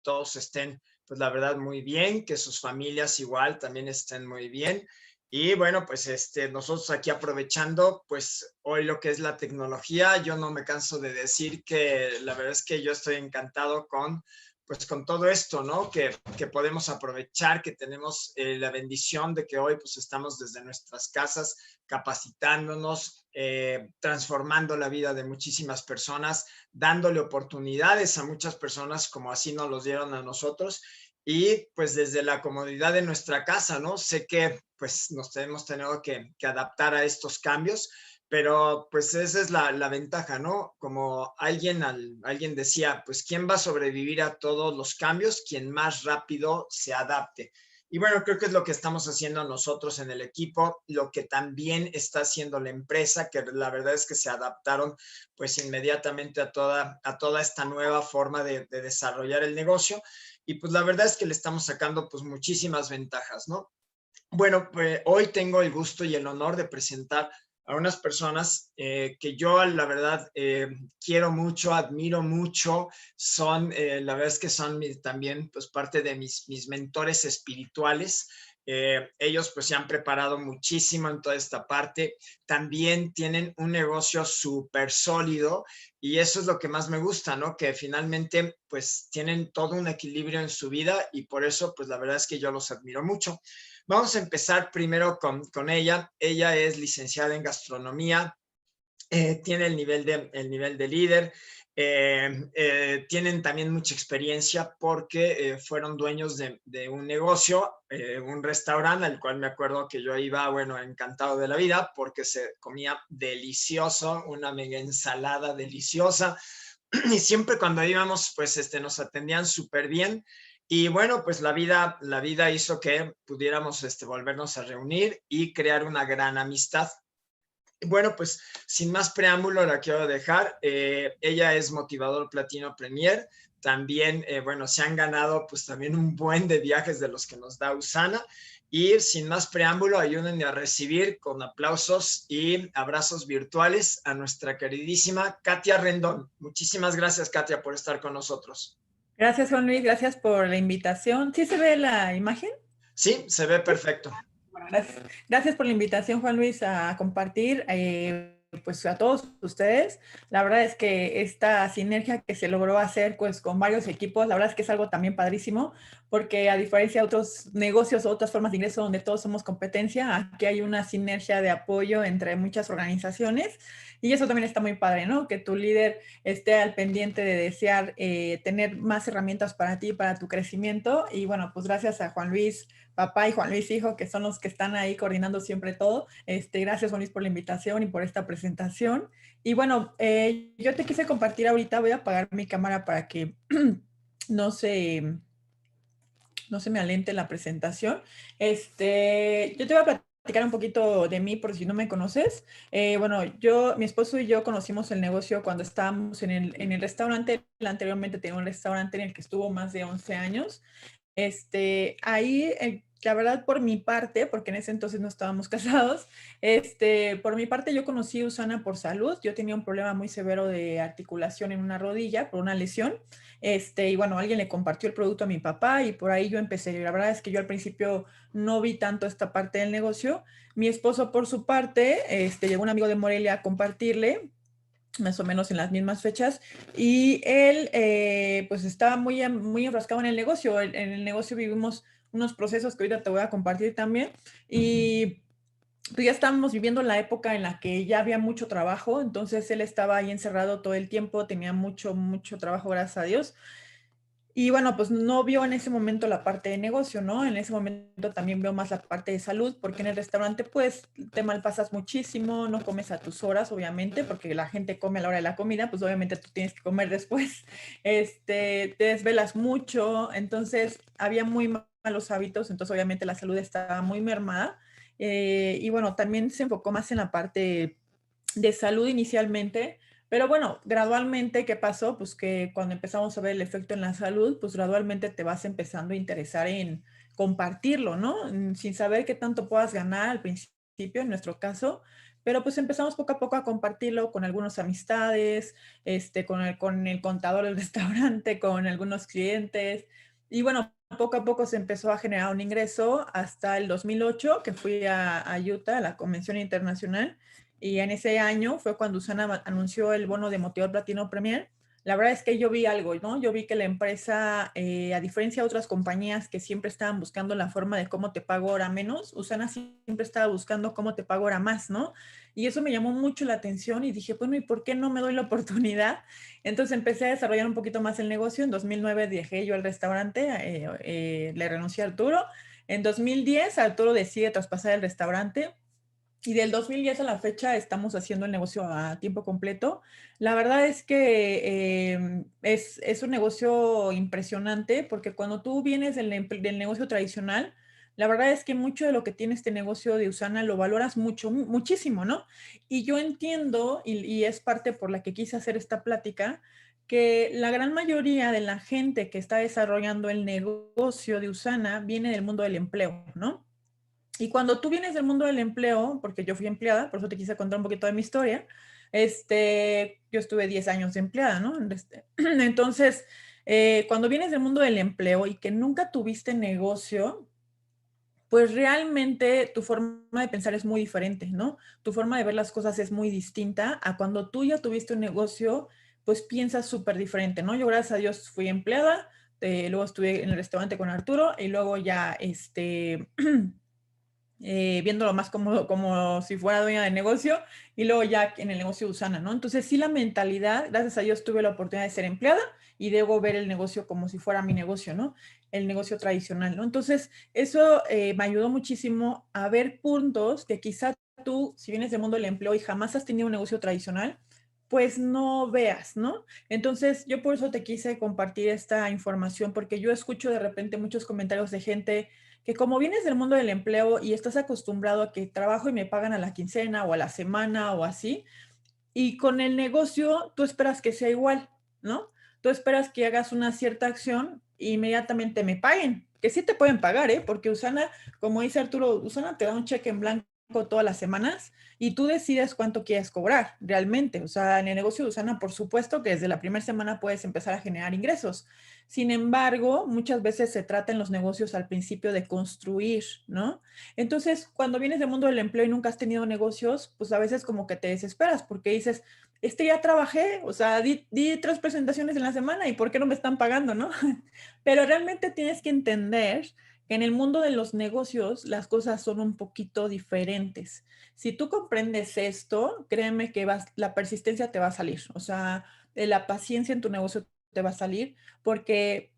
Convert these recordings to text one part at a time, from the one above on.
todos estén, pues la verdad, muy bien, que sus familias igual también estén muy bien. Y bueno, pues nosotros aquí aprovechando, pues hoy lo que es la tecnología, yo no me canso de decir que la verdad es que yo estoy encantado pues con todo esto, ¿no? Que podemos aprovechar, que tenemos la bendición de que hoy pues estamos desde nuestras casas capacitándonos, transformando la vida de muchísimas personas, dándole oportunidades a muchas personas como así nos los dieron a nosotros y pues desde la comodidad de nuestra casa, ¿no? Sé que pues nos hemos tenido que adaptar a estos cambios, pero pues esa es la ventaja, ¿no? Como alguien decía, pues ¿quién va a sobrevivir a todos los cambios? Quien más rápido se adapte. Y bueno, creo que es lo que estamos haciendo nosotros en el equipo, lo que también está haciendo la empresa, que la verdad es que se adaptaron pues inmediatamente a toda esta nueva forma de desarrollar el negocio y pues la verdad es que le estamos sacando pues muchísimas ventajas, ¿no? Bueno, pues hoy tengo el gusto y el honor de presentar a unas personas que yo la verdad quiero mucho, admiro mucho, son, la verdad es que son también pues parte de mis mentores espirituales. Ellos pues se han preparado muchísimo en toda esta parte, también tienen un negocio súper sólido y eso es lo que más me gusta, ¿no? Que finalmente pues tienen todo un equilibrio en su vida y por eso pues la verdad es que yo los admiro mucho. Vamos a empezar primero con ella. Ella es licenciada en gastronomía, tiene el nivel de líder, tienen también mucha experiencia porque fueron dueños de un negocio, un restaurante al cual me acuerdo que yo iba, bueno, encantado de la vida porque se comía delicioso, una mega ensalada deliciosa y siempre cuando íbamos, pues nos atendían súper bien. Y bueno, pues la vida hizo que pudiéramos volvernos a reunir y crear una gran amistad. Bueno, pues sin más preámbulo la quiero dejar. Ella es motivador Platino Premier. También, bueno, se han ganado pues también un buen de viajes de los que nos da Usana. Y sin más preámbulo, ayúdenme a recibir con aplausos y abrazos virtuales a nuestra queridísima Katia Rendón. Muchísimas gracias, Katia, por estar con nosotros. Gracias, Juan Luis, gracias por la invitación. ¿Sí se ve la imagen? Sí, se ve perfecto. Bueno, gracias por la invitación, Juan Luis, a compartir pues a todos ustedes. La verdad es que esta sinergia que se logró hacer pues con varios equipos, la verdad es que es algo también padrísimo, porque a diferencia de otros negocios o otras formas de ingreso donde todos somos competencia, aquí hay una sinergia de apoyo entre muchas organizaciones y eso también está muy padre, ¿no? Que tu líder esté al pendiente de desear tener más herramientas para ti, para tu crecimiento y bueno, pues gracias a Juan Luis papá y Juan Luis hijo, que son los que están ahí coordinando siempre todo. Gracias, Juan Luis, por la invitación y por esta presentación. Y bueno, yo te quise compartir ahorita, voy a apagar mi cámara para que no se, no se me alente la presentación. Yo te voy a platicar un poquito de mí por si no me conoces. Bueno, mi esposo y yo conocimos el negocio cuando estábamos en el restaurante. Él anteriormente tenía un restaurante en el que estuvo más de 11 años. Ahí, la verdad, por mi parte, porque en ese entonces no estábamos casados, por mi parte yo conocí a Usana por salud. Yo tenía un problema muy severo de articulación en una rodilla por una lesión. Y bueno, alguien le compartió el producto a mi papá y por ahí yo empecé. La verdad es que yo al principio no vi tanto esta parte del negocio. Mi esposo, por su parte, llegó un amigo de Morelia a compartirle más o menos en las mismas fechas, y él pues estaba muy enfrascado en el negocio. En el negocio vivimos unos procesos que ahorita te voy a compartir también, y pues ya estábamos viviendo la época en la que ya había mucho trabajo, entonces él estaba ahí encerrado todo el tiempo, tenía mucho trabajo, gracias a Dios. Y bueno, pues no vio en ese momento la parte de negocio, ¿no? En ese momento también veo más la parte de salud, porque en el restaurante pues te malpasas muchísimo, no comes a tus horas, obviamente, porque la gente come a la hora de la comida, pues obviamente tú tienes que comer después, te desvelas mucho, entonces había muy malos hábitos, entonces obviamente la salud estaba muy mermada. Y bueno, también se enfocó más en la parte de salud inicialmente, pero bueno, gradualmente, ¿qué pasó? Pues que cuando empezamos a ver el efecto en la salud, pues gradualmente te vas empezando a interesar en compartirlo, ¿no? Sin saber qué tanto puedas ganar al principio, en nuestro caso, pero pues empezamos poco a poco a compartirlo con algunas amistades, con el contador del restaurante, con algunos clientes. Y bueno, poco a poco se empezó a generar un ingreso hasta el 2008, que fui a Utah, a la Convención Internacional. Y en ese año fue cuando Usana anunció el bono de Motivador Platino Premier. La verdad es que yo vi algo, ¿no? Yo vi que la empresa, a diferencia de otras compañías que siempre estaban buscando la forma de cómo te pago ahora menos, Usana siempre estaba buscando cómo te pago ahora más, ¿no? Y eso me llamó mucho la atención y dije, bueno, ¿y por qué no me doy la oportunidad? Entonces empecé a desarrollar un poquito más el negocio. En 2009 dejé yo el restaurante, le renuncié a Arturo. En 2010 Arturo decide traspasar el restaurante. Y del 2010 a la fecha estamos haciendo el negocio a tiempo completo. La verdad es que es un negocio impresionante porque cuando tú vienes del negocio tradicional, la verdad es que mucho de lo que tiene este negocio de Usana lo valoras mucho, muchísimo, ¿no? Y yo entiendo, y es parte por la que quise hacer esta plática, que la gran mayoría de la gente que está desarrollando el negocio de Usana viene del mundo del empleo, ¿no? Y cuando tú vienes del mundo del empleo, porque yo fui empleada, por eso te quise contar un poquito de mi historia, yo estuve 10 años de empleada, ¿no? Entonces, cuando vienes del mundo del empleo y que nunca tuviste negocio, pues realmente tu forma de pensar es muy diferente, ¿no? Tu forma de ver las cosas es muy distinta a cuando tú ya tuviste un negocio, pues piensas súper diferente, ¿no? Yo gracias a Dios fui empleada, luego estuve en el restaurante con Arturo y luego ya, viéndolo más como si fuera dueña de negocio y luego ya en el negocio de Usana, ¿no? Entonces sí la mentalidad, gracias a Dios tuve la oportunidad de ser empleada y debo ver el negocio como si fuera mi negocio, ¿no? El negocio tradicional, ¿no? Entonces eso me ayudó muchísimo a ver puntos que quizá tú, si vienes del mundo del empleo y jamás has tenido un negocio tradicional, pues no veas, ¿no? Entonces yo por eso te quise compartir esta información porque yo escucho de repente muchos comentarios de gente que como vienes del mundo del empleo y estás acostumbrado a que trabajo y me pagan a la quincena o a la semana o así, y con el negocio tú esperas que sea igual, ¿no? Tú esperas que hagas una cierta acción e inmediatamente me paguen, que sí te pueden pagar, ¿eh? Porque Usana, como dice Arturo, Usana te da un cheque en blanco todas las semanas y tú decides cuánto quieres cobrar realmente. O sea, en el negocio de Usana, por supuesto que desde la primera semana puedes empezar a generar ingresos. Sin embargo, muchas veces se trata en los negocios al principio de construir, ¿no? Entonces, cuando vienes del mundo del empleo y nunca has tenido negocios, pues a veces como que te desesperas porque dices, ya trabajé, o sea, di 3 presentaciones en la semana y ¿por qué no me están pagando, no? Pero realmente tienes que entender que en el mundo de los negocios las cosas son un poquito diferentes. Si tú comprendes esto, créeme que la persistencia te va a salir, o sea, la paciencia en tu negocio te va a salir porque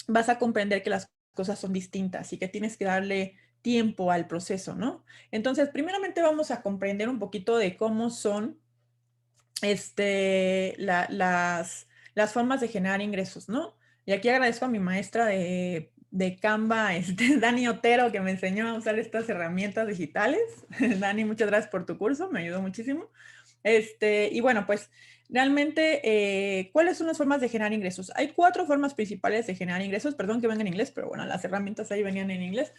vas a comprender que las cosas son distintas y que tienes que darle tiempo al proceso, ¿no? Entonces, primeramente vamos a comprender un poquito de cómo son las formas de generar ingresos, ¿no? Y aquí agradezco a mi maestra de Canva, Dani Otero, que me enseñó a usar estas herramientas digitales. Dani, muchas gracias por tu curso, me ayudó muchísimo. Y bueno, pues realmente, ¿cuáles son las formas de generar ingresos? Hay 4 formas principales de generar ingresos, perdón que venga en inglés, pero bueno, las herramientas ahí venían en inglés,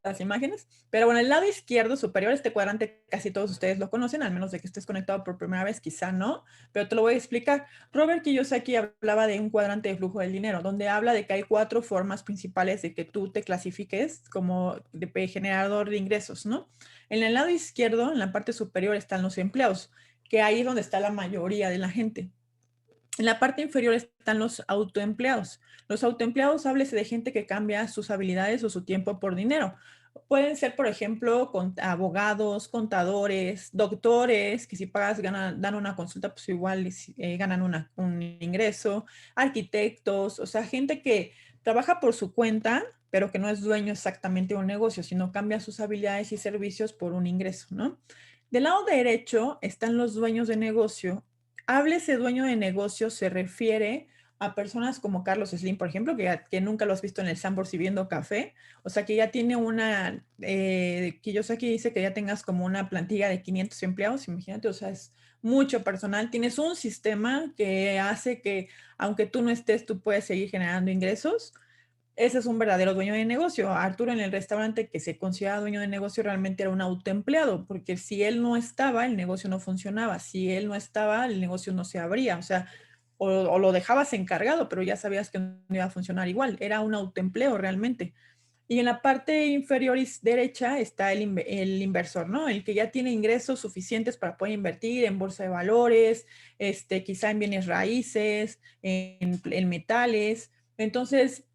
las imágenes. Pero bueno, el lado izquierdo superior, este cuadrante casi todos ustedes lo conocen, al menos de que estés conectado por primera vez, quizá no, pero te lo voy a explicar. Robert Kiyosaki hablaba de un cuadrante de flujo del dinero, donde habla de que hay 4 formas principales de que tú te clasifiques como de generador de ingresos, ¿no? En el lado izquierdo, en la parte superior, están los empleados, que ahí es donde está la mayoría de la gente. En la parte inferior están los autoempleados. Los autoempleados, háblese de gente que cambia sus habilidades o su tiempo por dinero. Pueden ser, por ejemplo, abogados, contadores, doctores, que si pagas, dan una consulta, pues igual ganan un ingreso, arquitectos, o sea, gente que trabaja por su cuenta, pero que no es dueño exactamente de un negocio, sino cambia sus habilidades y servicios por un ingreso, ¿no? Del lado derecho están los dueños de negocio. Háblese dueño de negocio se refiere a personas como Carlos Slim, por ejemplo, que nunca lo has visto en el Sambor sirviendo café, o sea, que ya tiene que yo sé que dice que ya tengas como una plantilla de 500 empleados, imagínate, o sea, es mucho personal, tienes un sistema que hace que, aunque tú no estés, tú puedes seguir generando ingresos. ese es un verdadero dueño de negocio. Arturo en el restaurante que se consideraba dueño de negocio realmente era un autoempleado, porque si él no estaba, el negocio no funcionaba. Si él no estaba, el negocio no se abría. O sea, o lo dejabas encargado, pero ya sabías que no iba a funcionar igual. Era un autoempleo realmente. Y en la parte inferior derecha está el inversor, ¿no? El que ya tiene ingresos suficientes para poder invertir en bolsa de valores, quizá en bienes raíces, en metales. Entonces,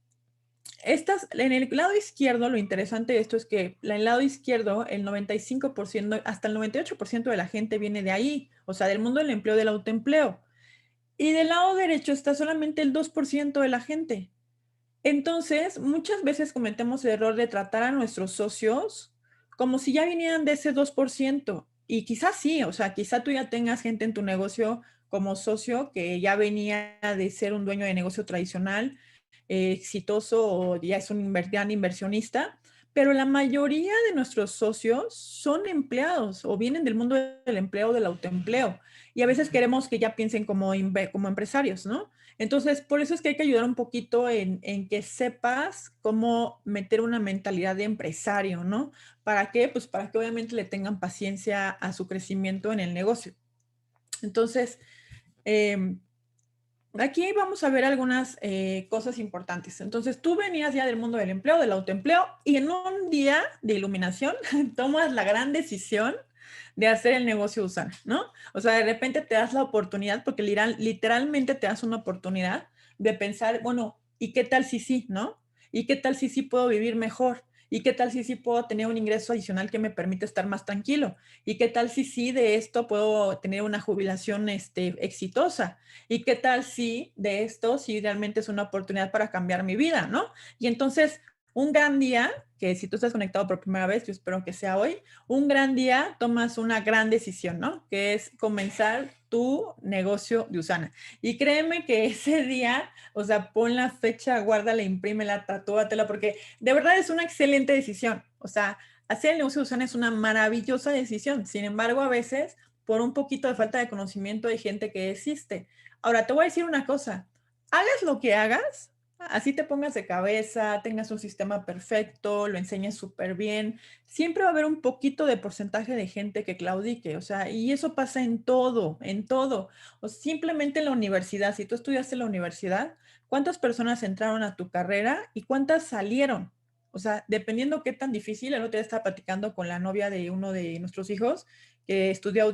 en el lado izquierdo, lo interesante de esto es que en el lado izquierdo, el 95%, hasta el 98% de la gente viene de ahí, o sea, del mundo del empleo, del autoempleo. Y del lado derecho está solamente el 2% de la gente. Entonces, muchas veces cometemos el error de tratar a nuestros socios como si ya vinieran de ese 2%. Y quizás sí, o sea, quizá tú ya tengas gente en tu negocio como socio que ya venía de ser un dueño de negocio tradicional, exitoso o ya es un gran inversionista, pero la mayoría de nuestros socios son empleados o vienen del mundo del empleo, del autoempleo. Y a veces queremos que ya piensen como empresarios, ¿no? Entonces, por eso es que hay que ayudar un poquito en que sepas cómo meter una mentalidad de empresario, ¿no? ¿Para qué? Pues para que obviamente le tengan paciencia a su crecimiento en el negocio. Entonces, aquí vamos a ver algunas cosas importantes. Entonces, tú venías ya del mundo del empleo, del autoempleo, y en un día de iluminación tomas la gran decisión de hacer el negocio Usana, ¿no? O sea, de repente te das la oportunidad, porque literalmente te das una oportunidad de pensar, bueno, ¿y qué tal si sí, no? ¿Y qué tal si sí puedo vivir mejor? ¿Y qué tal si sí puedo tener un ingreso adicional que me permite estar más tranquilo? ¿Y qué tal si sí de esto puedo tener una jubilación exitosa? ¿Y qué tal si de esto sí realmente es una oportunidad para cambiar mi vida, ¿no? Y entonces, un gran día, que si tú estás conectado por primera vez, yo espero que sea hoy, un gran día tomas una gran decisión, ¿no? Que es comenzar tu negocio de Usana. Y créeme que ese día, o sea, pon la fecha, guárdala, imprímela, tatúatela, porque de verdad es una excelente decisión. O sea, hacer el negocio de Usana es una maravillosa decisión. Sin embargo, a veces, por un poquito de falta de conocimiento, hay gente que desiste. Ahora, te voy a decir una cosa, hagas lo que hagas, así te pongas de cabeza, tengas un sistema perfecto, lo enseñes súper bien, siempre va a haber un poquito de porcentaje de gente que claudique, o sea, y eso pasa en todo, en todo. O simplemente en la universidad, si tú estudiaste en la universidad, ¿cuántas personas entraron a tu carrera y cuántas salieron? O sea, dependiendo qué tan difícil, el otro día estaba platicando con la novia de uno de nuestros hijos que estudió,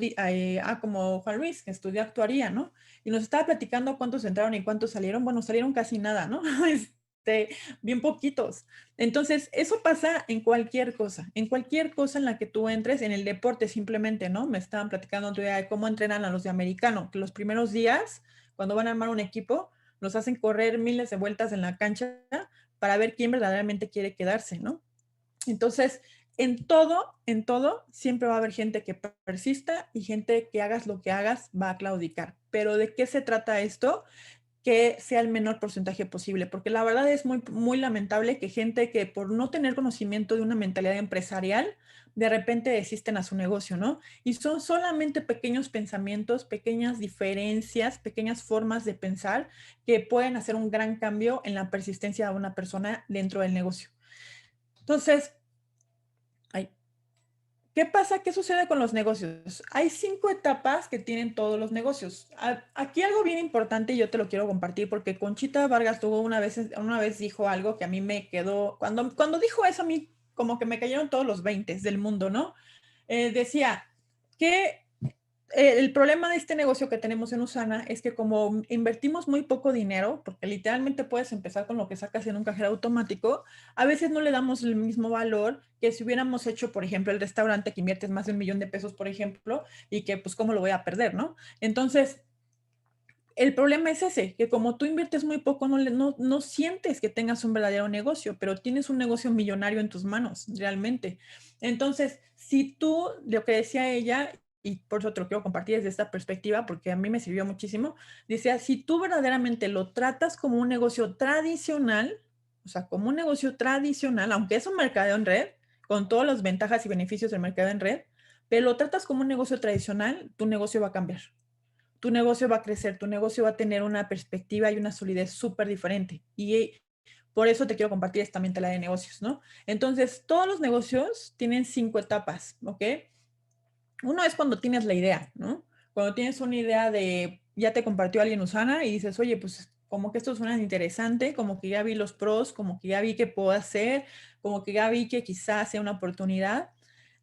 como Juan Luis, que estudió actuaría, ¿no? Y nos estaba platicando cuántos entraron y cuántos salieron. Bueno, salieron casi nada, ¿no? Bien poquitos. Entonces, eso pasa en cualquier cosa en la que tú entres, en el deporte simplemente, ¿no? Me estaban platicando otro día de cómo entrenan a los de americano, que los primeros días, cuando van a armar un equipo, los hacen correr miles de vueltas en la cancha para ver quién verdaderamente quiere quedarse, ¿no? Entonces, en todo, siempre va a haber gente que persista y gente que hagas lo que hagas va a claudicar. Pero ¿de qué se trata esto? Que sea el menor porcentaje posible, porque la verdad es muy, muy lamentable que gente que por no tener conocimiento de una mentalidad empresarial, de repente desisten a su negocio, ¿no? Y son solamente pequeños pensamientos, pequeñas diferencias, pequeñas formas de pensar que pueden hacer un gran cambio en la persistencia de una persona dentro del negocio. Entonces, ay, ¿qué pasa? ¿Qué sucede con los negocios? Hay 5 etapas que tienen todos los negocios. Aquí algo bien importante y yo te lo quiero compartir porque Conchita Vargas tuvo una vez dijo algo que a mí me quedó, cuando dijo eso a mí como que me cayeron todos los 20 del mundo, ¿no? Decía que el problema de este negocio que tenemos en Usana es que como invertimos muy poco dinero, porque literalmente puedes empezar con lo que sacas en un cajero automático, a veces no le damos el mismo valor que si hubiéramos hecho, por ejemplo, el restaurante que inviertes más de 1 millón de pesos, por ejemplo, y que pues cómo lo voy a perder, ¿no? Entonces, el problema es ese, que como tú inviertes muy poco, no sientes que tengas un verdadero negocio, pero tienes un negocio millonario en tus manos, realmente. Entonces, si tú, lo que decía ella, y por eso te lo quiero compartir desde esta perspectiva, porque a mí me sirvió muchísimo, decía, si tú verdaderamente lo tratas como un negocio tradicional, o sea, como un negocio tradicional, aunque es un mercadeo en red, con todas las ventajas y beneficios del mercado en red, pero lo tratas como un negocio tradicional, tu negocio va a cambiar, tu negocio va a crecer, tu negocio va a tener una perspectiva y una solidez súper diferente. Y Por eso te quiero compartir esta mentalidad de negocios, ¿no? Entonces, todos los negocios tienen 5 etapas, ¿ok? Uno es cuando tienes la idea, ¿no? Cuando tienes una idea de, ya te compartió alguien Usana y dices, oye, pues como que esto suena interesante, como que ya vi los pros, como que ya vi que puedo hacer, como que ya vi que quizás sea una oportunidad.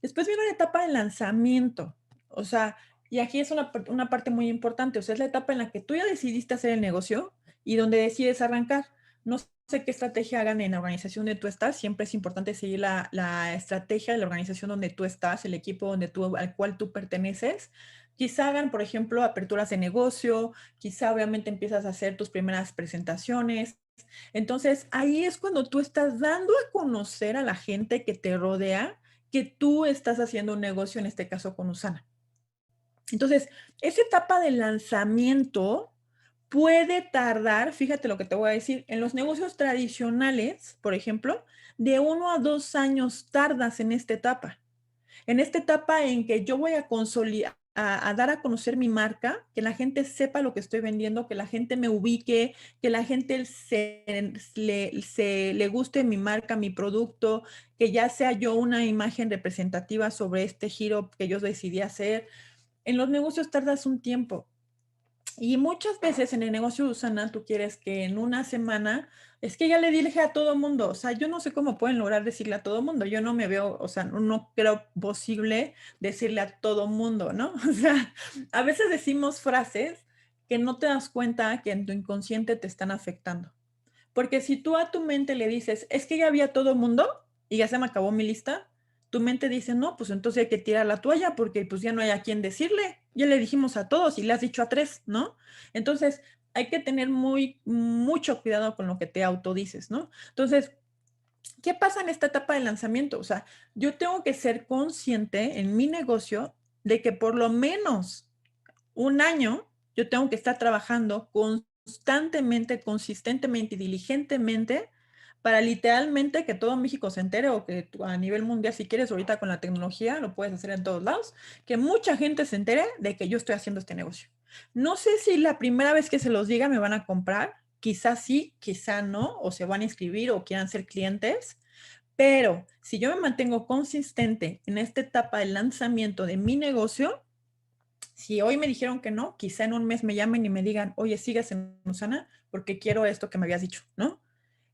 Después viene la etapa de lanzamiento, o sea, y aquí es una parte muy importante, o sea, es la etapa en la que tú ya decidiste hacer el negocio y donde decides arrancar. No sé qué estrategia hagan en la organización donde tú estás, siempre es importante seguir la estrategia de la organización donde tú estás, el equipo al cual tú perteneces. Quizá hagan, por ejemplo, aperturas de negocio, quizá obviamente empiezas a hacer tus primeras presentaciones. Entonces, ahí es cuando tú estás dando a conocer a la gente que te rodea que tú estás haciendo un negocio, en este caso con Usana. Entonces, esa etapa de lanzamiento puede tardar, fíjate lo que te voy a decir, en los negocios tradicionales, por ejemplo, de 1 a 2 años tardas en esta etapa. En esta etapa en que yo voy a consolidar, a dar a conocer mi marca, que la gente sepa lo que estoy vendiendo, que la gente me ubique, que la gente le guste mi marca, mi producto, que ya sea yo una imagen representativa sobre este giro que yo decidí hacer. En los negocios tardas un tiempo. Y muchas veces en el negocio de Usana, tú quieres que en una semana, es que ya le dije a todo mundo, o sea, yo no sé cómo pueden lograr decirle a todo mundo, yo no me veo, o sea, no creo posible decirle a todo mundo, ¿no? O sea, a veces decimos frases que no te das cuenta que en tu inconsciente te están afectando. Porque si tú a tu mente le dices, es que ya había todo mundo y ya se me acabó mi lista, tu mente dice, no, pues entonces hay que tirar la toalla porque pues ya no hay a quién decirle. Ya le dijimos a todos y le has dicho a 3, ¿no? Entonces hay que tener mucho cuidado con lo que te autodices, ¿no? Entonces, ¿qué pasa en esta etapa de lanzamiento? O sea, yo tengo que ser consciente en mi negocio de que por lo menos 1 año yo tengo que estar trabajando constantemente, consistentemente y diligentemente para literalmente que todo México se entere o que a nivel mundial, si quieres, ahorita con la tecnología, lo puedes hacer en todos lados, que mucha gente se entere de que yo estoy haciendo este negocio. No sé si la primera vez que se los diga me van a comprar, quizás sí, quizá no, o se van a inscribir o quieran ser clientes, pero si yo me mantengo consistente en esta etapa de lanzamiento de mi negocio, si hoy me dijeron que no, quizá en un mes me llamen y me digan, oye, sigas en Usana porque quiero esto que me habías dicho, ¿no?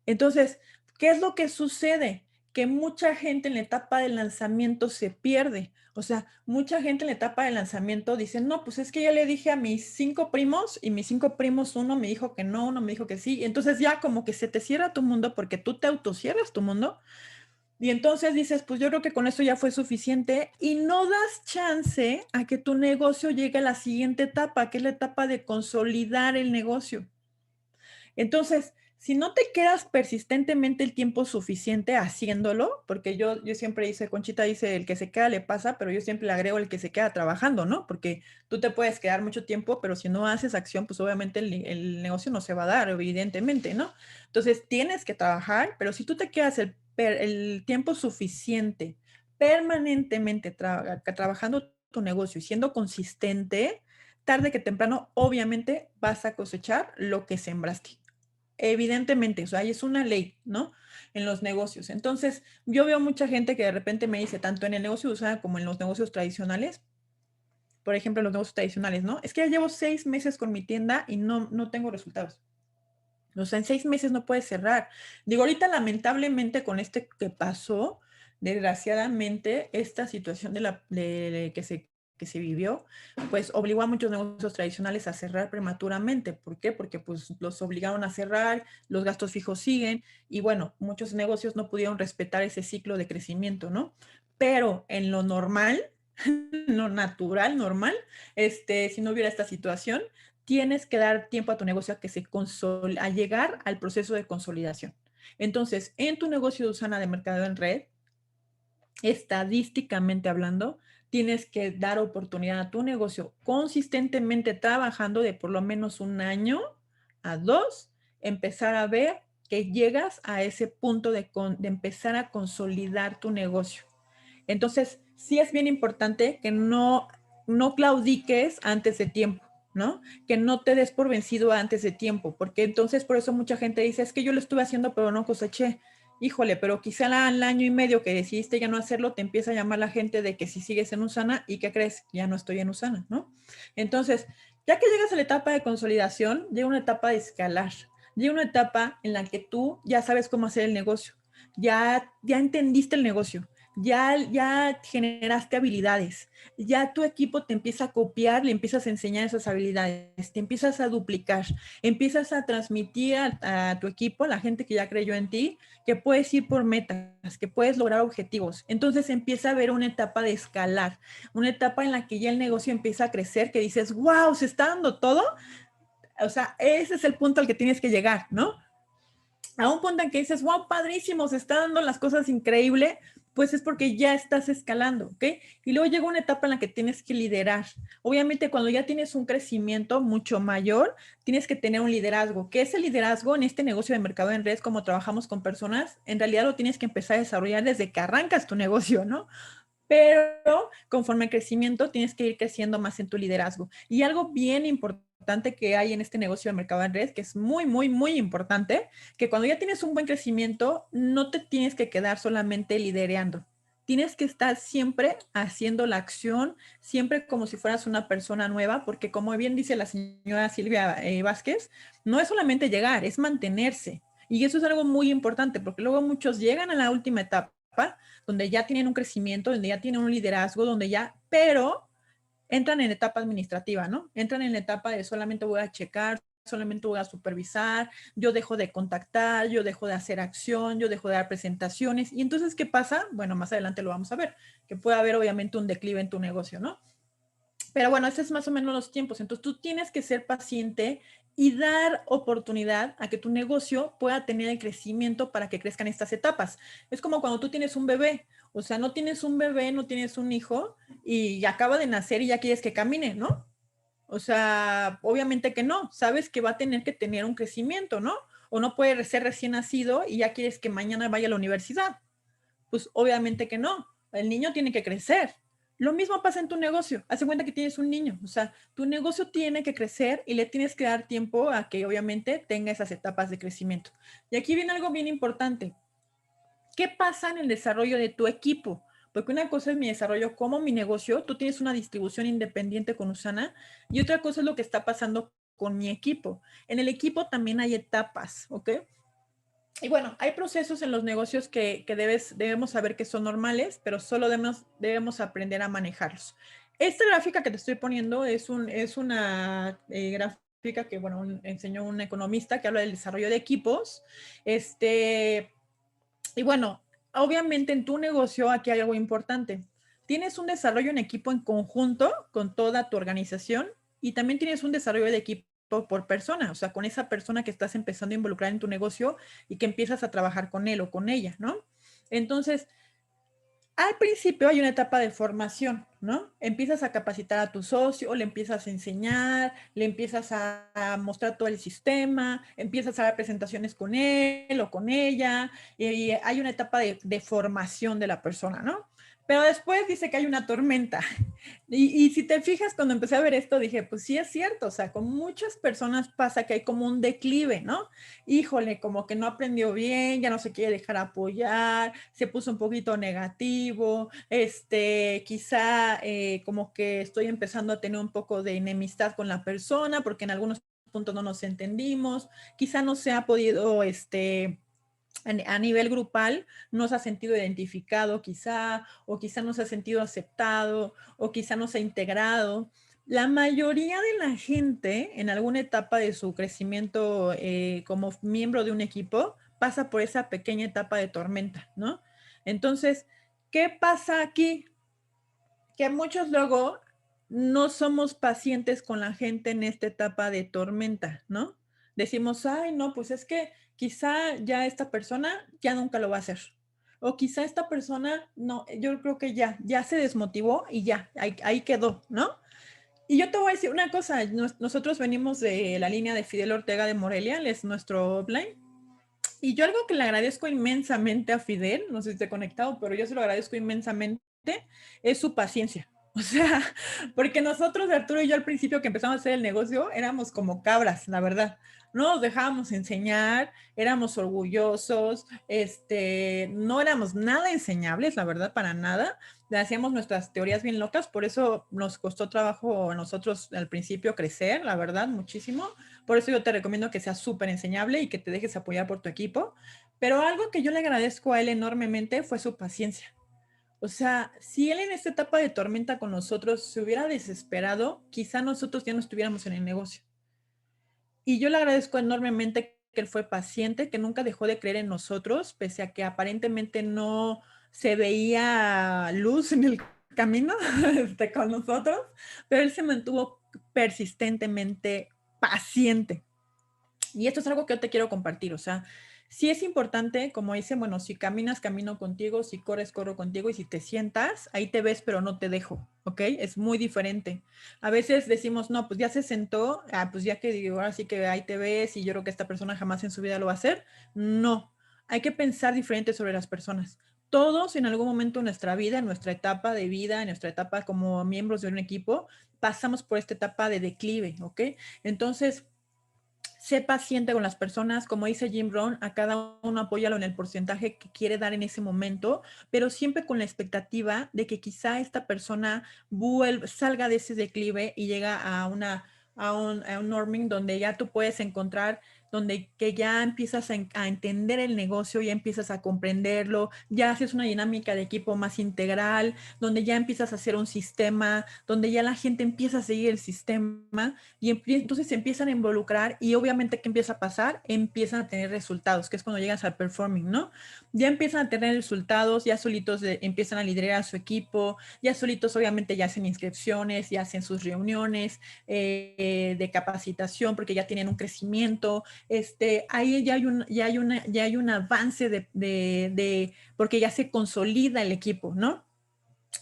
Entonces, ¿qué es lo que sucede? Que mucha gente en la etapa de lanzamiento se pierde. O sea, mucha gente en la etapa de lanzamiento dice, no, pues es que ya le dije a mis 5 primos y mis 5 primos, uno me dijo que no, uno me dijo que sí. Entonces ya como que se te cierra tu mundo porque tú te autocierras tu mundo y entonces dices, pues yo creo que con eso ya fue suficiente y no das chance a que tu negocio llegue a la siguiente etapa, que es la etapa de consolidar el negocio. Entonces, si no te quedas persistentemente el tiempo suficiente haciéndolo, porque yo siempre dice, Conchita dice, el que se queda le pasa, pero yo siempre le agrego el que se queda trabajando, ¿no? Porque tú te puedes quedar mucho tiempo, pero si no haces acción, pues obviamente el negocio no se va a dar, evidentemente, ¿no? Entonces, tienes que trabajar, pero si tú te quedas el tiempo suficiente permanentemente trabajando tu negocio y siendo consistente, tarde que temprano, obviamente vas a cosechar lo que sembraste. Evidentemente, o sea, es una ley, ¿no? En los negocios. Entonces, yo veo mucha gente que de repente me dice, tanto en el negocio de Usana como en los negocios tradicionales, por ejemplo, en los negocios tradicionales, ¿no? Es que ya llevo 6 meses con mi tienda y no tengo resultados. O sea, en 6 meses no puedes cerrar. Digo, ahorita lamentablemente con este que pasó, desgraciadamente, esta situación que se vivió, pues obligó a muchos negocios tradicionales a cerrar prematuramente. ¿Por qué? Porque pues los obligaron a cerrar, los gastos fijos siguen y bueno, muchos negocios no pudieron respetar ese ciclo de crecimiento, ¿no? Pero en lo normal, lo natural, normal, si no hubiera esta situación, tienes que dar tiempo a tu negocio a llegar al proceso de consolidación. Entonces, en tu negocio de Usana de mercado en red, estadísticamente hablando, tienes que dar oportunidad a tu negocio consistentemente trabajando de por lo menos 1 año a 2, empezar a ver que llegas a ese punto de empezar a consolidar tu negocio. Entonces, sí es bien importante que no claudiques antes de tiempo. ¿no? Que no te des por vencido antes de tiempo, porque entonces por eso mucha gente dice, es que yo lo estuve haciendo pero no coseché. Híjole, pero quizá al año y medio que decidiste ya no hacerlo, te empieza a llamar la gente de que si sigues en Usana, ¿y qué crees? Ya no estoy en Usana, ¿no? Entonces, ya que llegas a la etapa de consolidación, llega una etapa de escalar, llega una etapa en la que tú ya sabes cómo hacer el negocio, ya entendiste el negocio, ya generaste habilidades, ya tu equipo te empieza a copiar, le empiezas a enseñar esas habilidades, te empiezas a duplicar, empiezas a transmitir a tu equipo, a la gente que ya creyó en ti, que puedes ir por metas, que puedes lograr objetivos. Entonces empieza a haber una etapa de escalar, una etapa en la que ya el negocio empieza a crecer, que dices, wow, se está dando todo. O sea, ese es el punto al que tienes que llegar, ¿no? A un punto en que dices, wow, padrísimo, se está dando las cosas increíble, pues es porque ya estás escalando, ¿ok? Y luego llega una etapa en la que tienes que liderar. Obviamente, cuando ya tienes un crecimiento mucho mayor, tienes que tener un liderazgo. ¿Qué es el liderazgo en este negocio de mercado en red, como trabajamos con personas? En realidad lo tienes que empezar a desarrollar desde que arrancas tu negocio, ¿no? Pero conforme al crecimiento tienes que ir creciendo más en tu liderazgo. Y algo bien importante que hay en este negocio de mercado en red, que es muy, muy, muy importante, que cuando ya tienes un buen crecimiento, no te tienes que quedar solamente liderando. Tienes que estar siempre haciendo la acción, siempre como si fueras una persona nueva, porque como bien dice la señora Silvia Vázquez, no es solamente llegar, es mantenerse. Y eso es algo muy importante, porque luego muchos llegan a la última etapa donde ya tienen un crecimiento, donde ya tienen un liderazgo, donde ya, pero entran en etapa administrativa, ¿no? Entran en la etapa de solamente voy a checar, solamente voy a supervisar, yo dejo de contactar, yo dejo de hacer acción, yo dejo de dar presentaciones. Y entonces, ¿qué pasa? Bueno, más adelante lo vamos a ver, que puede haber obviamente un declive en tu negocio, ¿no? Pero bueno, ese es más o menos los tiempos. Entonces tú tienes que ser paciente y dar oportunidad a que tu negocio pueda tener el crecimiento para que crezcan estas etapas. Es como cuando tú tienes un bebé, o sea, no tienes un bebé, no tienes un hijo y acaba de nacer y ya quieres que camine, ¿no? O sea, obviamente que no, sabes que va a tener que tener un crecimiento, ¿no? O no puede ser recién nacido y ya quieres que mañana vaya a la universidad. Pues obviamente que no. El niño tiene que crecer. Lo mismo pasa en tu negocio. Haz cuenta que tienes un niño. O sea, tu negocio tiene que crecer y le tienes que dar tiempo a que obviamente tenga esas etapas de crecimiento. Y aquí viene algo bien importante. ¿Qué pasa en el desarrollo de tu equipo? Porque una cosa es mi desarrollo como mi negocio, tú tienes una distribución independiente con Usana, y otra cosa es lo que está pasando con mi equipo. En el equipo también hay etapas, ¿ok? Y bueno, hay procesos en los negocios que debemos saber que son normales, pero solo debemos aprender a manejarlos. Esta gráfica que te estoy poniendo es una gráfica que, bueno, enseñó un economista que habla del desarrollo de equipos. Y bueno, obviamente en tu negocio aquí hay algo importante. Tienes un desarrollo en equipo en conjunto con toda tu organización y también tienes un desarrollo de equipo por persona, o sea, con esa persona que estás empezando a involucrar en tu negocio y que empiezas a trabajar con él o con ella, ¿no? Entonces, al principio hay una etapa de formación, ¿no? Empiezas a capacitar a tu socio, le empiezas a enseñar, le empiezas a mostrar todo el sistema, empiezas a dar presentaciones con él o con ella, y hay una etapa de formación de la persona, ¿no? Pero después dice que hay una tormenta. Y si te fijas, cuando empecé a ver esto, dije, pues sí es cierto, o sea, con muchas personas pasa que hay como un declive, ¿no? Híjole, como que no aprendió bien, ya no se quiere dejar apoyar, se puso un poquito negativo, quizá como que estoy empezando a tener un poco de enemistad con la persona porque en algunos puntos no nos entendimos, quizá no se ha podido, a nivel grupal no se ha sentido identificado quizá, o quizá no se ha sentido aceptado, o quizá no se ha integrado. La mayoría de la gente en alguna etapa de su crecimiento como miembro de un equipo pasa por esa pequeña etapa de tormenta, ¿no? Entonces, ¿qué pasa aquí? Que muchos luego no somos pacientes con la gente en esta etapa de tormenta, ¿no? Decimos, ay, no, pues es que quizá ya esta persona ya nunca lo va a hacer. O quizá esta persona, no, yo creo que ya se desmotivó y ya, ahí quedó, ¿no? Y yo te voy a decir una cosa, nosotros venimos de la línea de Fidel Ortega de Morelia, él es nuestro upline, y yo algo que le agradezco inmensamente a Fidel, no sé si te he conectado, pero yo se lo agradezco inmensamente, es su paciencia. O sea, porque nosotros, Arturo y yo, al principio que empezamos a hacer el negocio, éramos como cabras, la verdad. No nos dejábamos enseñar, éramos orgullosos, no éramos nada enseñables, la verdad, para nada. Le hacíamos nuestras teorías bien locas, por eso nos costó trabajo a nosotros al principio crecer, la verdad, muchísimo. Por eso yo te recomiendo que seas súper enseñable y que te dejes apoyar por tu equipo. Pero algo que yo le agradezco a él enormemente fue su paciencia. O sea, si él en esta etapa de tormenta con nosotros se hubiera desesperado, quizá nosotros ya no estuviéramos en el negocio. Y yo le agradezco enormemente que él fue paciente, que nunca dejó de creer en nosotros, pese a que aparentemente no se veía luz en el camino con nosotros, pero él se mantuvo persistentemente paciente. Y esto es algo que yo te quiero compartir, o sea, sí es importante, como dicen, bueno, si caminas, camino contigo, si corres, corro contigo, y si te sientas, ahí te ves, pero no te dejo, ¿ok? Es muy diferente. A veces decimos, no, pues ya se sentó, pues ya que digo, ahora sí que ahí te ves, y yo creo que esta persona jamás en su vida lo va a hacer. No, hay que pensar diferente sobre las personas. Todos en algún momento de nuestra vida, en nuestra etapa de vida, en nuestra etapa como miembros de un equipo, pasamos por esta etapa de declive, ¿ok? Entonces, sé paciente con las personas, como dice Jim Rohn, a cada uno apóyalo en el porcentaje que quiere dar en ese momento, pero siempre con la expectativa de que quizá esta persona salga de ese declive y llega a un norming donde ya tú puedes encontrar, donde que ya empiezas a entender el negocio, ya empiezas a comprenderlo, ya haces una dinámica de equipo más integral, donde ya empiezas a hacer un sistema, donde ya la gente empieza a seguir el sistema y entonces se empiezan a involucrar y obviamente ¿qué empieza a pasar? Empiezan a tener resultados, que es cuando llegas al performing, ¿no? Ya empiezan a tener resultados, ya solitos empiezan a liderar a su equipo, ya solitos obviamente ya hacen inscripciones, ya hacen sus reuniones de capacitación porque ya tienen un crecimiento, ahí ya hay un avance porque ya se consolida el equipo, ¿no?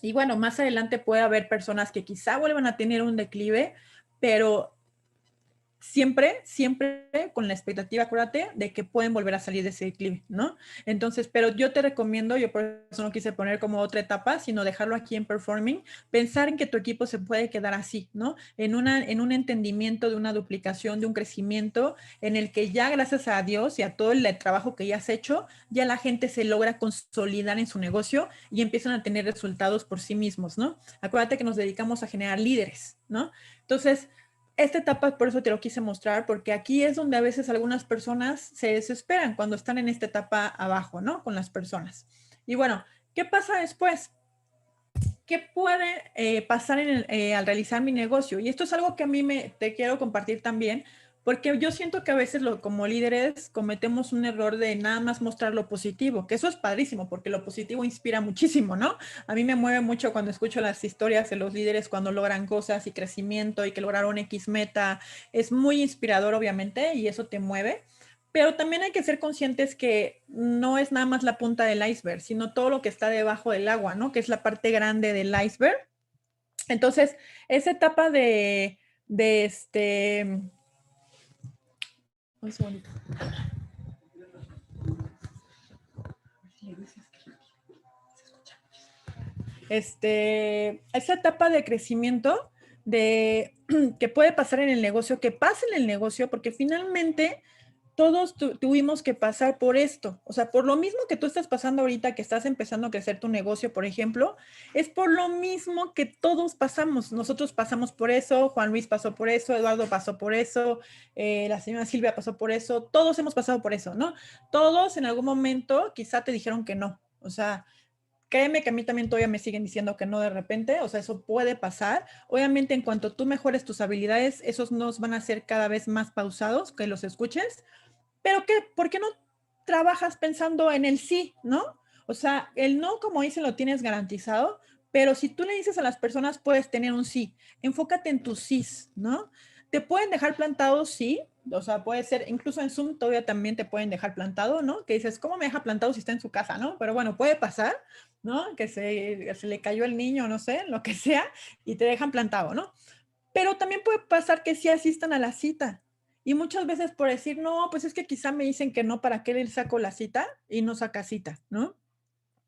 Y bueno, más adelante puede haber personas que quizá vuelvan a tener un declive, pero siempre, siempre con la expectativa, acuérdate, de que pueden volver a salir de ese declive, ¿no? Entonces, pero yo te recomiendo, yo por eso no quise poner como otra etapa, sino dejarlo aquí en performing, pensar en que tu equipo se puede quedar así, ¿no? En un entendimiento de una duplicación, de un crecimiento, en el que ya gracias a Dios y a todo el trabajo que ya has hecho, ya la gente se logra consolidar en su negocio y empiezan a tener resultados por sí mismos, ¿no? Acuérdate que nos dedicamos a generar líderes, ¿no? Entonces, esta etapa, por eso te lo quise mostrar, porque aquí es donde a veces algunas personas se desesperan cuando están en esta etapa abajo, ¿no? Con las personas. Y bueno, ¿qué pasa después? ¿Qué puede pasar al realizar mi negocio? Y esto es algo que a mí te quiero compartir también, porque yo siento que a veces como líderes cometemos un error de nada más mostrar lo positivo, que eso es padrísimo, porque lo positivo inspira muchísimo, ¿no? A mí me mueve mucho cuando escucho las historias de los líderes cuando logran cosas y crecimiento y que lograron X meta. Es muy inspirador, obviamente, y eso te mueve. Pero también hay que ser conscientes que no es nada más la punta del iceberg, sino todo lo que está debajo del agua, ¿no? Que es la parte grande del iceberg. Entonces, esa etapa de un segundito. Esa etapa de crecimiento que puede pasar en el negocio, que pasa en el negocio, porque finalmente todos tuvimos que pasar por esto. O sea, por lo mismo que tú estás pasando ahorita, que estás empezando a crecer tu negocio, por ejemplo, es por lo mismo que todos pasamos. Nosotros pasamos por eso, Juan Luis pasó por eso, Eduardo pasó por eso, la señora Silvia pasó por eso, todos hemos pasado por eso, ¿no? Todos en algún momento quizá te dijeron que no. O sea, créeme que a mí también todavía me siguen diciendo que no de repente, o sea, eso puede pasar. Obviamente, en cuanto tú mejores tus habilidades, esos nos van a ser cada vez más pausados, que los escuches, pero ¿por qué no trabajas pensando en el sí, no? O sea, el no, como dicen, lo tienes garantizado, pero si tú le dices a las personas, puedes tener un sí. Enfócate en tus sís, ¿no? Te pueden dejar plantado, sí. O sea, puede ser, incluso en Zoom todavía también te pueden dejar plantado, ¿no? Que dices, ¿cómo me deja plantado si está en su casa, no? Pero bueno, puede pasar, ¿no? Que se le cayó el niño, no sé, lo que sea, y te dejan plantado, ¿no? Pero también puede pasar que sí asistan a la cita. Y muchas veces por decir, no, pues es que quizá me dicen que no, ¿para qué le saco la cita? Y no saca cita, ¿no?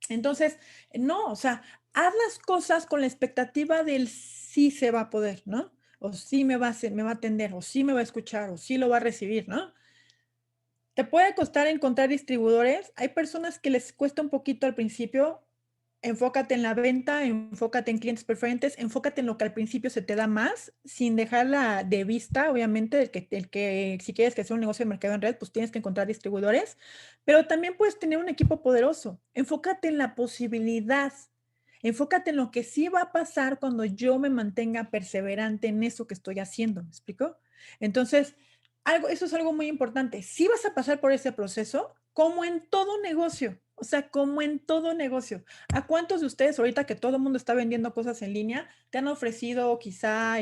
Entonces, no, o sea, haz las cosas con la expectativa del sí se va a poder, ¿no? O sí me va a atender, o sí me va a escuchar, o sí lo va a recibir, ¿no? Te puede costar encontrar distribuidores. Hay personas que les cuesta un poquito al principio. Enfócate en la venta, enfócate en clientes preferentes, enfócate en lo que al principio se te da más, sin dejarla de vista, obviamente, el que si quieres que sea un negocio de mercado en red, pues tienes que encontrar distribuidores, pero también puedes tener un equipo poderoso. Enfócate en la posibilidad, enfócate en lo que sí va a pasar cuando yo me mantenga perseverante en eso que estoy haciendo, ¿me explico? Entonces, eso es algo muy importante. Si vas a pasar por ese proceso, como en todo negocio, o sea, como en todo negocio. ¿A cuántos de ustedes ahorita que todo el mundo está vendiendo cosas en línea, te han ofrecido quizá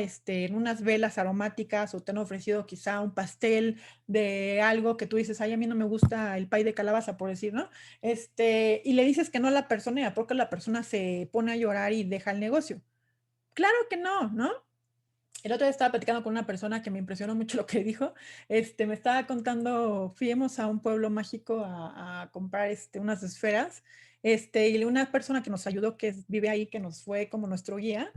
unas velas aromáticas o te han ofrecido quizá un pastel de algo que tú dices, ay, a mí no me gusta el pay de calabaza, por decir, ¿no? Y le dices que no a la persona y a poco la persona se pone a llorar y deja el negocio. Claro que no, ¿no? El otro día estaba platicando con una persona que me impresionó mucho lo que dijo. Me estaba contando, fuimos a un pueblo mágico a comprar unas esferas. Y una persona que nos ayudó, vive ahí, que nos fue como nuestro guía,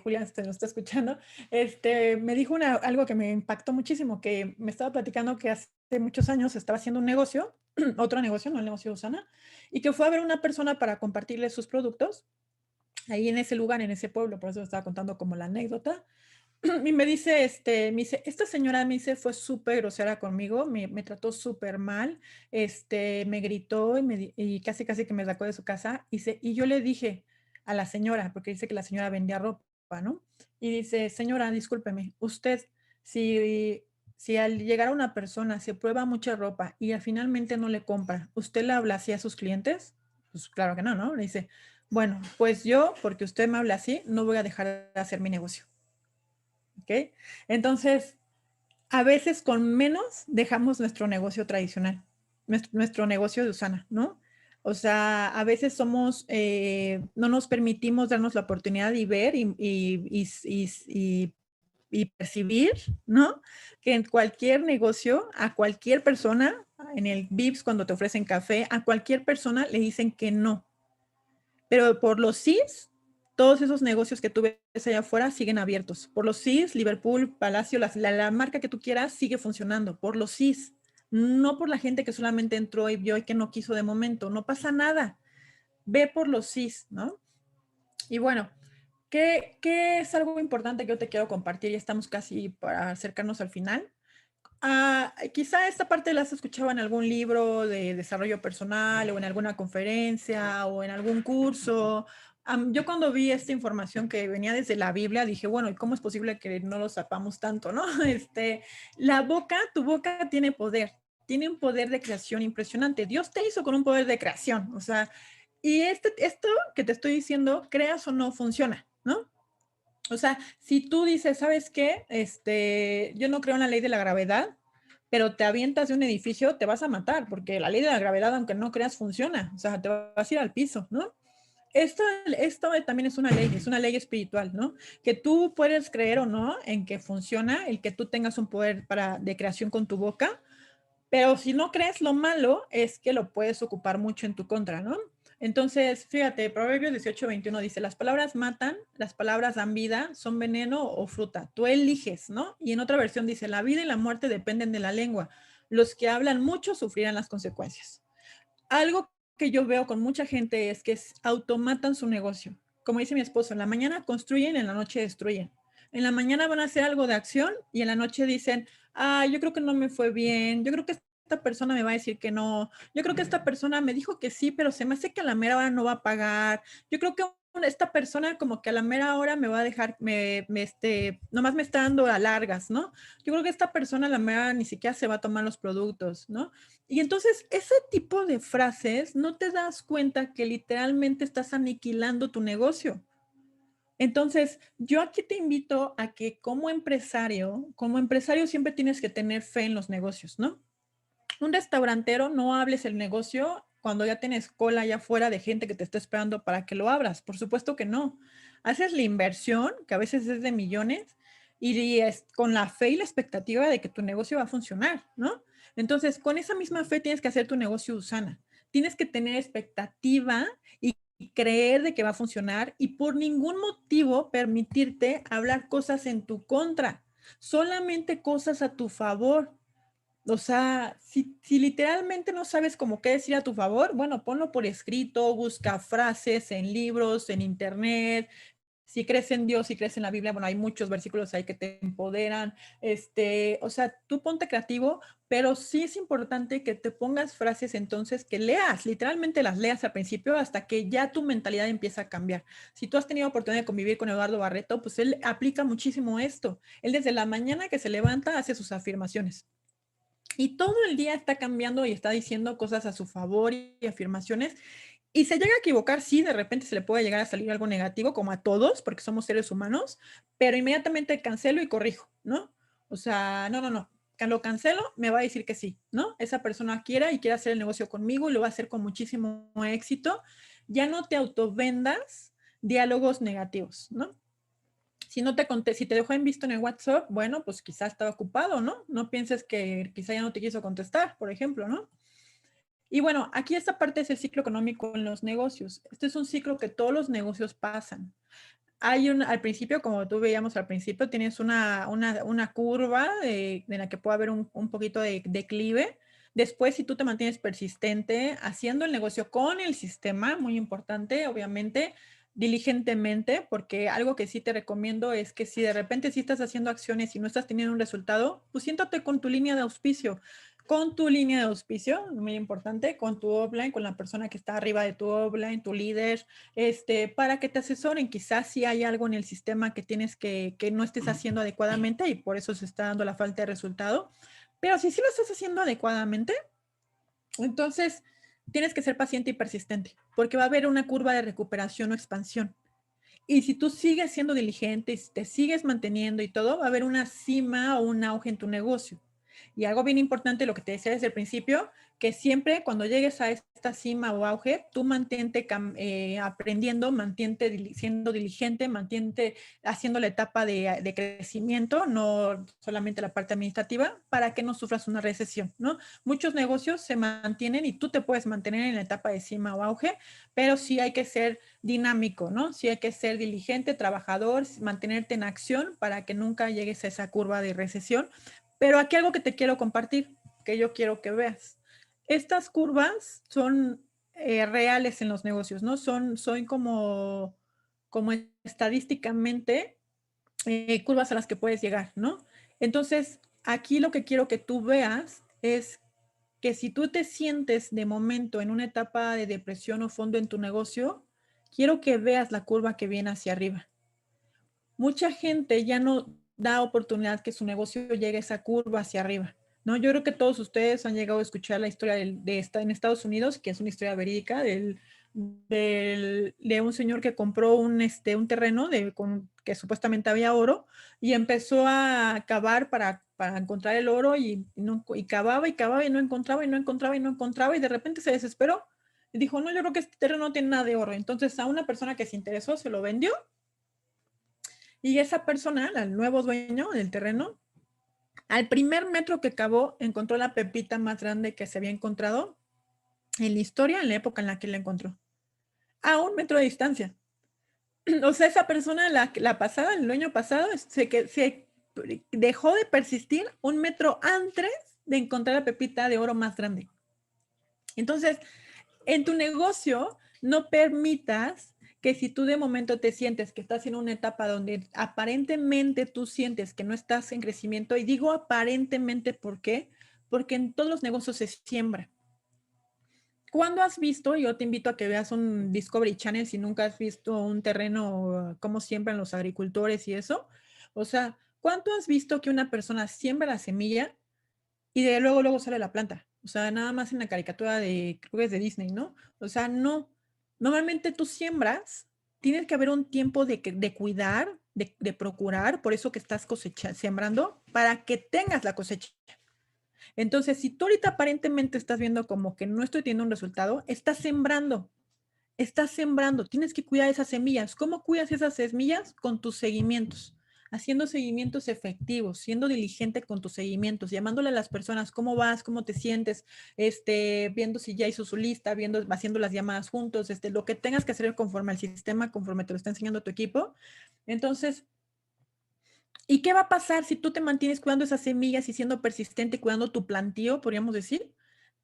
Julián, nos está escuchando, me dijo algo que me impactó muchísimo, que me estaba platicando que hace muchos años estaba haciendo un negocio, otro negocio, no el negocio de Usana, y que fue a ver una persona para compartirle sus productos ahí en ese lugar, en ese pueblo, por eso me estaba contando como la anécdota. Y me dice, esta señora me dice, fue súper grosera conmigo, me trató súper mal, me gritó y casi, casi que me sacó de su casa. Y yo le dije a la señora, porque dice que la señora vendía ropa, ¿no? Y dice, señora, discúlpeme, usted, si, si al llegar a una persona se prueba mucha ropa y finalmente no le compra, ¿usted le habla así a sus clientes? Pues claro que no, ¿no? Le dice, bueno, pues yo, porque usted me habla así, no voy a dejar de hacer mi negocio. ¿Ok? Entonces, a veces con menos dejamos nuestro negocio tradicional, nuestro negocio de Usana, ¿no? O sea, a veces no nos permitimos darnos la oportunidad de ver y percibir, ¿no? Que en cualquier negocio, a cualquier persona, en el Vips cuando te ofrecen café, a cualquier persona le dicen que no. Pero por los CIS, todos esos negocios que tú ves allá afuera siguen abiertos. Por los CIS, Liverpool, Palacio, la marca que tú quieras sigue funcionando. Por los CIS, no por la gente que solamente entró y vio y que no quiso de momento. No pasa nada. Ve por los CIS, ¿no? Y bueno, ¿qué es algo importante que yo te quiero compartir? Ya estamos casi para acercarnos al final. Quizá esta parte la has escuchado en algún libro de desarrollo personal o en alguna conferencia o en algún curso. Yo cuando vi esta información que venía desde la Biblia, dije, bueno, ¿y cómo es posible que no lo sepamos tanto, no? Tu boca tiene un poder de creación impresionante. Dios te hizo con un poder de creación, o sea, y esto que te estoy diciendo, creas o no, funciona, ¿no? O sea, si tú dices, ¿sabes qué? Yo no creo en la ley de la gravedad, pero te avientas de un edificio, te vas a matar, porque la ley de la gravedad, aunque no creas, funciona. O sea, te vas a ir al piso, ¿no? Esto también es una ley espiritual, ¿no? Que tú puedes creer o no en que funciona, el que tú tengas un poder de creación con tu boca, pero si no crees, lo malo es que lo puedes ocupar mucho en tu contra, ¿no? Entonces, fíjate, Proverbios 18:21 dice, las palabras matan, las palabras dan vida, son veneno o fruta. Tú eliges, ¿no? Y en otra versión dice, la vida y la muerte dependen de la lengua. Los que hablan mucho sufrirán las consecuencias. Algo que yo veo con mucha gente es que automatan su negocio. Como dice mi esposo, en la mañana construyen, en la noche destruyen. En la mañana van a hacer algo de acción y en la noche dicen, yo creo que no me fue bien, yo creo que esta persona me va a decir que no, yo creo que esta persona me dijo que sí, pero se me hace que a la mera hora no va a pagar, yo creo que esta persona como que a la mera hora me va a dejar, nomás me está dando a largas, ¿no? Yo creo que esta persona a la mera hora ni siquiera se va a tomar los productos, ¿no? Y entonces ese tipo de frases no te das cuenta que literalmente estás aniquilando tu negocio. Entonces, yo aquí te invito a que como empresario siempre tienes que tener fe en los negocios, ¿no? Un restaurantero, no hables el negocio cuando ya tienes cola allá afuera de gente que te está esperando para que lo abras. Por supuesto que no. Haces la inversión, que a veces es de millones, y es con la fe y la expectativa de que tu negocio va a funcionar, ¿no? Entonces, con esa misma fe tienes que hacer tu negocio Usana. Tienes que tener expectativa y creer de que va a funcionar y por ningún motivo permitirte hablar cosas en tu contra, solamente cosas a tu favor. O sea, si literalmente no sabes cómo qué decir a tu favor, bueno, ponlo por escrito, busca frases en libros, en internet. Si crees en Dios, si crees en la Biblia, bueno, hay muchos versículos ahí que te empoderan. O sea, tú ponte creativo, pero sí es importante que te pongas frases entonces que leas, literalmente las leas al principio hasta que ya tu mentalidad empieza a cambiar. Si tú has tenido oportunidad de convivir con Eduardo Barreto, pues él aplica muchísimo esto. Él desde la mañana que se levanta hace sus afirmaciones. Y todo el día está cambiando y está diciendo cosas a su favor y afirmaciones. Y se llega a equivocar, sí, de repente se le puede llegar a salir algo negativo, como a todos, porque somos seres humanos, pero inmediatamente cancelo y corrijo, ¿no? O sea, no, no, no, lo cancelo, me va a decir que sí, ¿no? Esa persona quiera y quiere hacer el negocio conmigo y lo va a hacer con muchísimo éxito. Ya no te autovendas diálogos negativos, ¿no? Si no te conté, si te dejó en visto en el WhatsApp, bueno, pues quizás estaba ocupado, ¿no? No pienses que quizá ya no te quiso contestar, por ejemplo, ¿no? Y bueno, aquí esta parte es el ciclo económico en los negocios. Este es un ciclo que todos los negocios pasan. Al principio, como tú veíamos al principio, tienes una curva de la que puede haber un poquito de declive. Después, si tú te mantienes persistente, haciendo el negocio con el sistema, muy importante, obviamente, diligentemente, porque algo que sí te recomiendo es que si de repente sí estás haciendo acciones y no estás teniendo un resultado, pues siéntate con tu línea de auspicio. Con tu línea de auspicio, muy importante, con tu offline, con la persona que está arriba de tu offline, tu líder, para que te asesoren. Quizás si hay algo en el sistema que tienes que no estés haciendo adecuadamente y por eso se está dando la falta de resultado. Pero si sí lo estás haciendo adecuadamente, entonces tienes que ser paciente y persistente, porque va a haber una curva de recuperación o expansión. Y si tú sigues siendo diligente y si te sigues manteniendo y todo, va a haber una cima o un auge en tu negocio. Y algo bien importante, lo que te decía desde el principio, que siempre cuando llegues a esta cima o auge, tú mantente aprendiendo, mantente siendo diligente, mantente haciendo la etapa de crecimiento, no solamente la parte administrativa, para que no sufras una recesión, ¿no? Muchos negocios se mantienen y tú te puedes mantener en la etapa de cima o auge, pero sí hay que ser dinámico, ¿no? Sí hay que ser diligente, trabajador, mantenerte en acción para que nunca llegues a esa curva de recesión. Pero aquí algo que te quiero compartir, que yo quiero que veas. Estas curvas son reales en los negocios, ¿no? Son como estadísticamente curvas a las que puedes llegar, ¿no? Entonces, aquí lo que quiero que tú veas es que si tú te sientes de momento en una etapa de depresión o fondo en tu negocio, quiero que veas la curva que viene hacia arriba. Mucha gente ya no da oportunidad que su negocio llegue a esa curva hacia arriba, ¿no? Yo creo que todos ustedes han llegado a escuchar la historia en Estados Unidos, que es una historia verídica de un señor que compró un terreno que supuestamente había oro y empezó a cavar para encontrar el oro y cavaba y cavaba y no encontraba y no encontraba y no encontraba y de repente se desesperó y dijo, no, yo creo que este terreno no tiene nada de oro. Entonces a una persona que se interesó se lo vendió y esa persona, el nuevo dueño del terreno, al primer metro que cavó, encontró la pepita más grande que se había encontrado en la historia, en la época en la que la encontró. A 1 metro de distancia. O sea, esa persona, la pasada, el dueño pasado, se dejó de persistir 1 metro antes de encontrar la pepita de oro más grande. Entonces, en tu negocio, no permitas que si tú de momento te sientes que estás en una etapa donde aparentemente tú sientes que no estás en crecimiento, y digo aparentemente, ¿por qué? Porque en todos los negocios se siembra. ¿Cuándo has visto? Yo te invito a que veas un Discovery Channel si nunca has visto un terreno, cómo siembran los agricultores y eso. O sea, ¿cuánto has visto que una persona siembra la semilla y de luego sale la planta? O sea, nada más en la caricatura creo que es de Disney, ¿no? O sea, no. Normalmente tú siembras, tienes que haber un tiempo de cuidar, de procurar, por eso que estás sembrando, para que tengas la cosecha. Entonces, si tú ahorita aparentemente estás viendo como que no estoy teniendo un resultado, estás sembrando, tienes que cuidar esas semillas. ¿Cómo cuidas esas semillas? Con tus seguimientos. haciendo seguimientos efectivos, siendo diligente con tus seguimientos, llamándole a las personas, ¿cómo vas? ¿Cómo te sientes? Viendo si ya hizo su lista, viendo, haciendo las llamadas juntos, lo que tengas que hacer conforme al sistema, conforme te lo está enseñando tu equipo. Entonces, ¿y qué va a pasar si tú te mantienes cuidando esas semillas y siendo persistente, cuidando tu plantío, podríamos decir?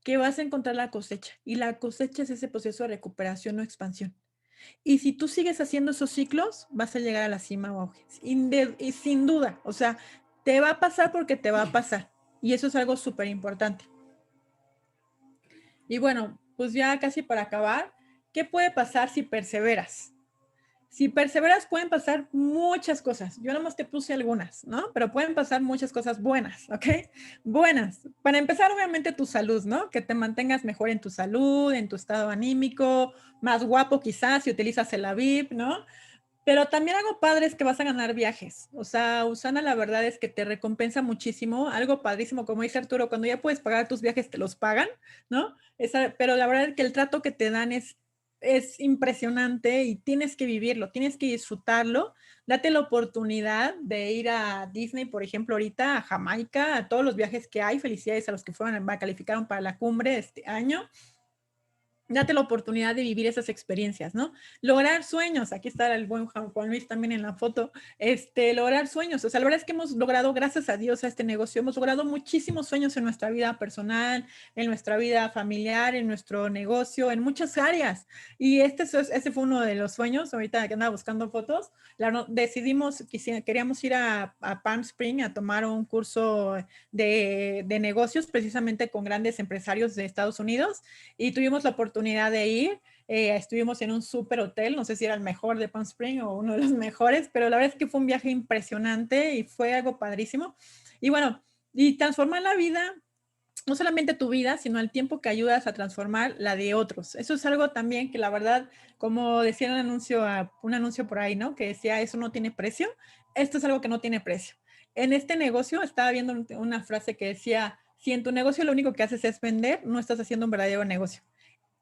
Que vas a encontrar la cosecha. Y la cosecha es ese proceso de recuperación o expansión. Y si tú sigues haciendo esos ciclos, vas a llegar a la cima o auge. Y sin duda, o sea, te va a pasar porque te va a pasar. Y eso es algo súper importante. Y bueno, pues ya casi para acabar, ¿qué puede pasar si perseveras? Si perseveras pueden pasar muchas cosas. Yo nomás te puse algunas, ¿no? Pero pueden pasar muchas cosas buenas, ¿ok? Buenas. Para empezar, obviamente tu salud, ¿no? Que te mantengas mejor en tu salud, en tu estado anímico, más guapo quizás si utilizas el Aviv, ¿no? Pero también algo padre es que vas a ganar viajes. O sea, Usana, la verdad es que te recompensa muchísimo. Algo padrísimo, como dice Arturo, cuando ya puedes pagar tus viajes, te los pagan, ¿no? Pero la verdad es que el trato que te dan es impresionante y tienes que vivirlo, tienes que disfrutarlo. Date la oportunidad de ir a Disney, por ejemplo, ahorita, a Jamaica, a todos los viajes que hay. Felicidades a los que calificaron para la cumbre este año. Date la oportunidad de vivir esas experiencias, ¿no? Lograr sueños, aquí está el buen Juan Luis también en la foto, lograr sueños, o sea, la verdad es que hemos logrado, gracias a Dios, a este negocio, hemos logrado muchísimos sueños en nuestra vida personal, en nuestra vida familiar, en nuestro negocio, en muchas áreas, y ese fue uno de los sueños, ahorita que andaba buscando fotos, decidimos, queríamos ir a Palm Spring a tomar un curso de negocios, precisamente con grandes empresarios de Estados Unidos, y tuvimos la oportunidad de ir. Estuvimos en un súper hotel, no sé si era el mejor de Palm Spring o uno de los mejores, pero la verdad es que fue un viaje impresionante y fue algo padrísimo. Y bueno, y transformar la vida, no solamente tu vida, sino el tiempo que ayudas a transformar la de otros. Eso es algo también que la verdad, como decía un anuncio por ahí, ¿no? Que decía, eso no tiene precio. Esto es algo que no tiene precio. En este negocio estaba viendo una frase que decía, si en tu negocio lo único que haces es vender, no estás haciendo un verdadero negocio.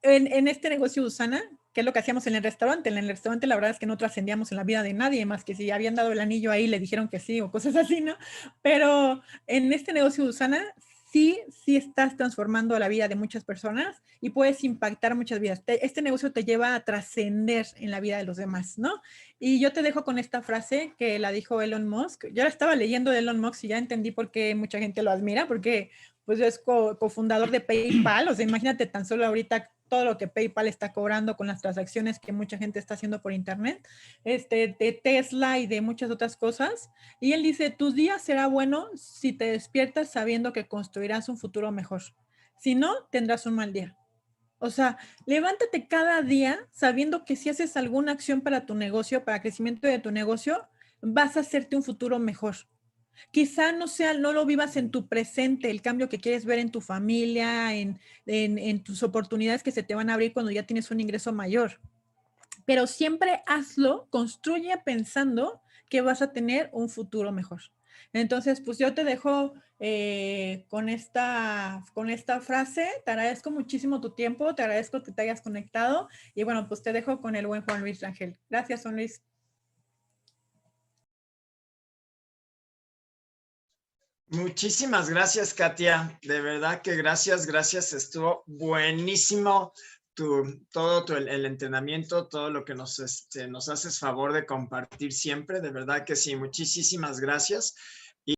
En este negocio de Usana, que es lo que hacíamos en el restaurante. En el restaurante la verdad es que no trascendíamos en la vida de nadie, más que si habían dado el anillo ahí, le dijeron que sí o cosas así, ¿no? Pero en este negocio de Usana, sí estás transformando la vida de muchas personas y puedes impactar muchas vidas. Este negocio te lleva a trascender en la vida de los demás, ¿no? Y yo te dejo con esta frase que la dijo Elon Musk. Yo la estaba leyendo de Elon Musk y ya entendí por qué mucha gente lo admira, porque pues es cofundador de PayPal, o sea, imagínate tan solo ahorita todo lo que PayPal está cobrando con las transacciones que mucha gente está haciendo por internet, de Tesla y de muchas otras cosas. Y él dice, tus días será bueno si te despiertas sabiendo que construirás un futuro mejor. Si no, tendrás un mal día. O sea, levántate cada día sabiendo que si haces alguna acción para tu negocio, para el crecimiento de tu negocio, vas a hacerte un futuro mejor. Quizá no lo vivas en tu presente, el cambio que quieres ver en tu familia, en tus oportunidades que se te van a abrir cuando ya tienes un ingreso mayor. Pero siempre hazlo, construye pensando que vas a tener un futuro mejor. Entonces, pues yo te dejo con esta frase. Te agradezco muchísimo tu tiempo, te agradezco que te hayas conectado y bueno, pues te dejo con el buen Juan Luis Rangel. Gracias, Juan Luis. Muchísimas gracias, Katia. De verdad que gracias. Estuvo buenísimo todo el entrenamiento, todo lo que nos haces favor de compartir siempre. De verdad que sí, muchísimas gracias.